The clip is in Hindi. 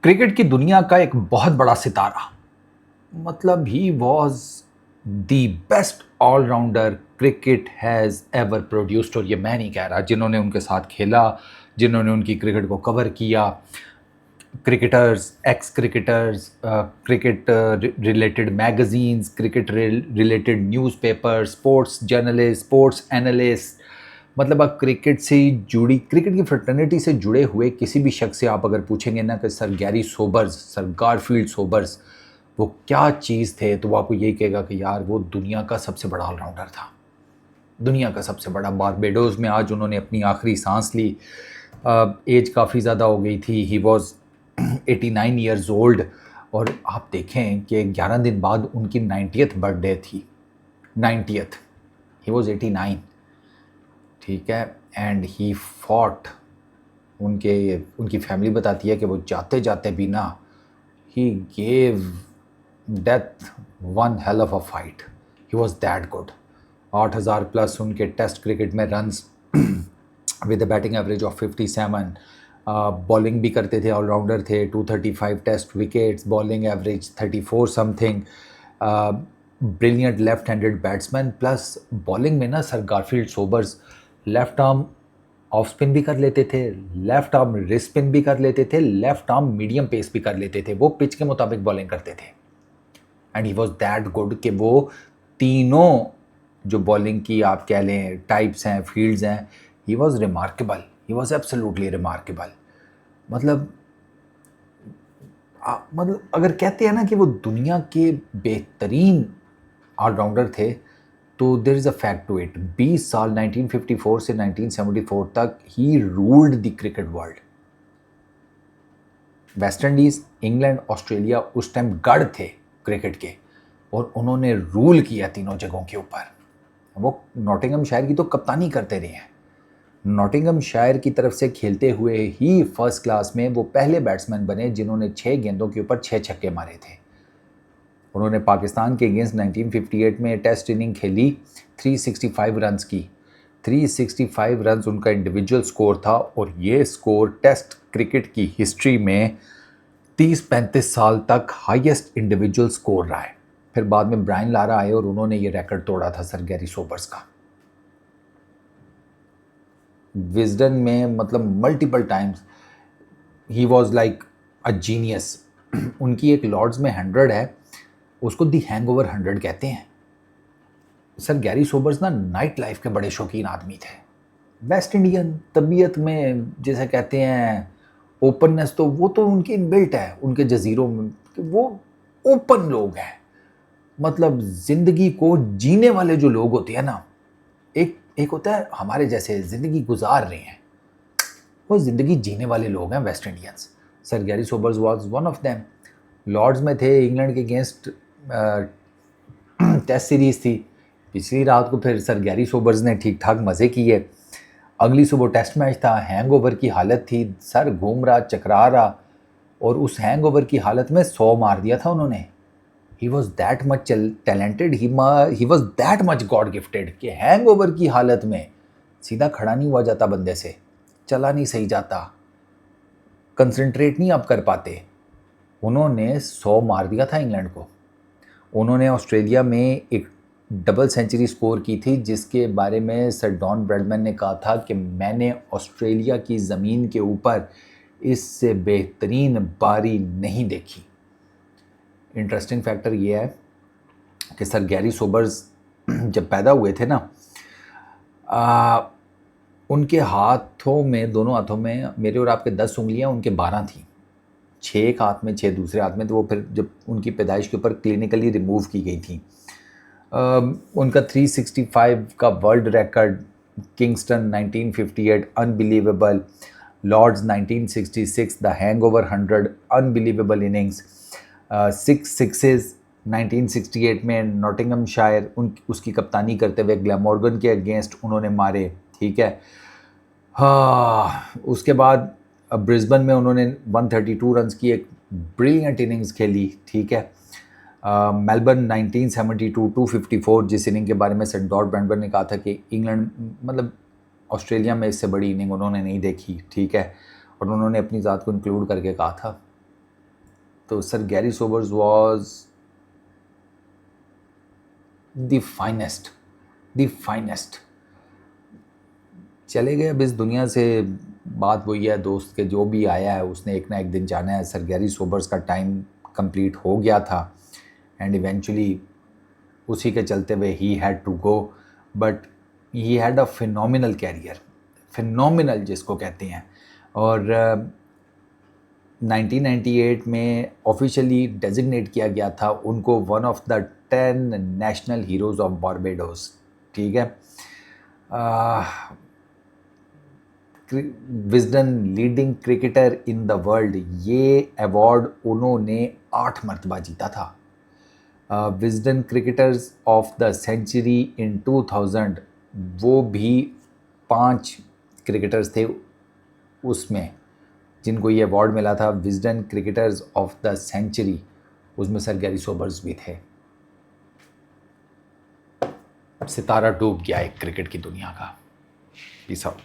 क्रिकेट की दुनिया का एक बहुत बड़ा सितारा, मतलब he was the best allrounder cricket has ever produced. और ये मैं नहीं कह रहा, जिन्होंने उनके साथ खेला, जिन्होंने उनकी क्रिकेट को कवर किया, cricketers, x cricketers, cricket related magazines, cricket related newspaper, sports journalist, sports analyst, मतलब आप क्रिकेट से जुड़ी, क्रिकेट की फ्रेटर्निटी से जुड़े हुए किसी भी शख्स से आप अगर पूछेंगे ना कि sir Gary Sobers, sir Garfield Sobers वो क्या चीज़ थे, तो वो आपको यही कहेगा कि यार वो दुनिया का सबसे बड़ा ऑलराउंडर था, दुनिया का सबसे बड़ा। बारबेडोस में आज उन्होंने अपनी आखिरी सांस ली। एज काफ़ी ज़्यादा हो गई थी, ही वॉज 89 ईयर्स ओल्ड। और आप देखें कि 11 दिन बाद उनकी 90th बर्थडे थी, 90th, ही वॉज 89, ठीक है। एंड ही फॉट, उनकी फैमिली बताती है कि वो जाते जाते भी ना, he gave death one hell of a fight, he was that good. 8,000 plus उनके टेस्ट क्रिकेट में runs with a batting average of 57। Bowling भी करते थे, ऑलराउंडर थे, 235 test wickets, bowling average 34 something, brilliant left handed batsman. Plus bowling में ना sir Garfield Sobers left arm off spin भी कर लेते थे, लेफ्ट आर्म रिस्ट स्पिन भी कर लेते थे, लेफ्ट आर्म मीडियम पेस भी कर लेते थे, वो पिच के मुताबिक बॉलिंग करते थे। And he was that good कि वो तीनों जो बॉलिंग की आप कह लें टाइप्स हैं, फील्ड्स हैं, he was remarkable, he was absolutely remarkable. मतलब मतलब अगर कहते हैं ना कि वो दुनिया के बेहतरीन ऑलराउंडर थे, तो there is a fact to it. 20 साल 1954 से 1974 तक he ruled the cricket world. West Indies, England, Australia उस टाइम गढ़ थे क्रिकेट के, और उन्होंने रूल किया तीनों जगहों के ऊपर। वो नॉटिंघम शायर की तो कप्तानी करते रहे हैं। नॉटिंघम शायर की तरफ से खेलते हुए ही फर्स्ट क्लास में वो पहले बैट्समैन बने जिन्होंने 6 गेंदों के ऊपर 6 छक्के मारे थे। उन्होंने पाकिस्तान के अगेंस्ट 1958 में टेस्ट इनिंग खेली, 365 रन्स की। 365 रन्स उनका इंडिविजुअल स्कोर था, और ये स्कोर टेस्ट क्रिकेट की हिस्ट्री में 30-35 साल तक हाईएस्ट इंडिविजुअल स्कोर रहा है। फिर बाद में ब्रायन लारा आए और उन्होंने ये रिकॉर्ड तोड़ा था सर गैरी सोबर्स का। विजडन में मतलब multiple times he was like a genius. उनकी एक लॉर्ड्स में 100 है, उसको दी हैंगओवर 100 कहते हैं। सर गैरी सोबर्स ना नाइट लाइफ के बड़े शौकीन आदमी थे। वेस्ट इंडियन तबीयत में जैसे कहते हैं ओपननेस, तो वो तो उनके इनबिल्ट है, उनके जजीरों में वो ओपन लोग हैं। मतलब ज़िंदगी को जीने वाले जो लोग होते हैं ना, एक एक होता है हमारे जैसे ज़िंदगी गुजार रहे हैं, वो ज़िंदगी जीने वाले लोग हैं West Indians. Sir Gary Sobers was one of them. Lord's में थे, इंग्लैंड के अगेंस्ट टेस्ट सीरीज़ थी। पिछली रात को फिर सर गैरी सोबर्स ने ठीक ठाक मज़े किए। अगली सुबह टेस्ट मैच था, हैंगओवर की हालत थी, सर घूम रहा, चकरा रहा, और उस हैंगओवर की हालत में 100 मार दिया था उन्होंने। ही was that much talented, he was that much God gifted कि हैंगओवर की हालत में सीधा खड़ा नहीं हुआ जाता, बंदे से चला नहीं सही जाता, कंसंट्रेट नहीं आप कर पाते। उन्होंने 100 मार दिया था इंग्लैंड को। उन्होंने ऑस्ट्रेलिया में एक डबल सेंचुरी स्कोर की थी, जिसके बारे में सर डॉन ब्रैडमैन ने कहा था कि मैंने ऑस्ट्रेलिया की ज़मीन के ऊपर इससे बेहतरीन बारी नहीं देखी। इंटरेस्टिंग फैक्टर ये है कि सर गैरी सोबर्स जब पैदा हुए थे ना, उनके हाथों में, दोनों हाथों में, मेरे और आपके 10 उंगलियां, उनके 12 थी। 6 एक हाथ में, 6 दूसरे हाथ में, तो वो फिर जब उनकी पैदाइश के ऊपर क्लिनिकली रिमूव की गई थी। उनका 365 का world record, Kingston 1958 unbelievable, Lord's 1966 the hangover 100 unbelievable innings, 6 sixes 1968 में नॉटिंघम शायर उसकी कप्तानी करते हुए ग्लैमॉर्गन के अगेंस्ट उन्होंने मारे, ठीक है। हाँ, उसके बाद ब्रिस्बेन में उन्होंने 132 रन्स की एक ब्रिलियंट इनिंग्स खेली, ठीक है। मेलबर्न 1972 254, जिस इनिंग के बारे में सर डॉन ब्रैडमैन ने कहा था कि इंग्लैंड मतलब ऑस्ट्रेलिया में इससे बड़ी इनिंग उन्होंने नहीं देखी, ठीक है। और उन्होंने अपनी ज़ात को इंक्लूड करके कहा था। तो sir Gary Sobers was the finest. चले गए अब इस दुनिया से, बात वही है दोस्त के, जो भी आया है उसने एक ना एक दिन जाना है। सर गैरी सोबर्स का टाइम कंप्लीट हो गया था एंड इवेंचुअली उसी के चलते हुए he had to go, but he had a phenomenal career, phenomenal जिसको कहते हैं। और 1998 में ऑफिशियली डेजिग्नेट किया गया था उनको one of the 10 national heroes of Barbados. ठीक है, Wisden leading cricketer in the world, ये अवार्ड उन्होंने 8 मरतबा जीता था। Wisden cricketers of the century in 2000, वो भी 5 क्रिकेटर्स थे उसमें जिनको ये अवार्ड मिला था, Wisden cricketers of the century, उसमें सर गैरी सोबर्स भी थे। सितारा डूब गया एक क्रिकेट की दुनिया का। Peace out.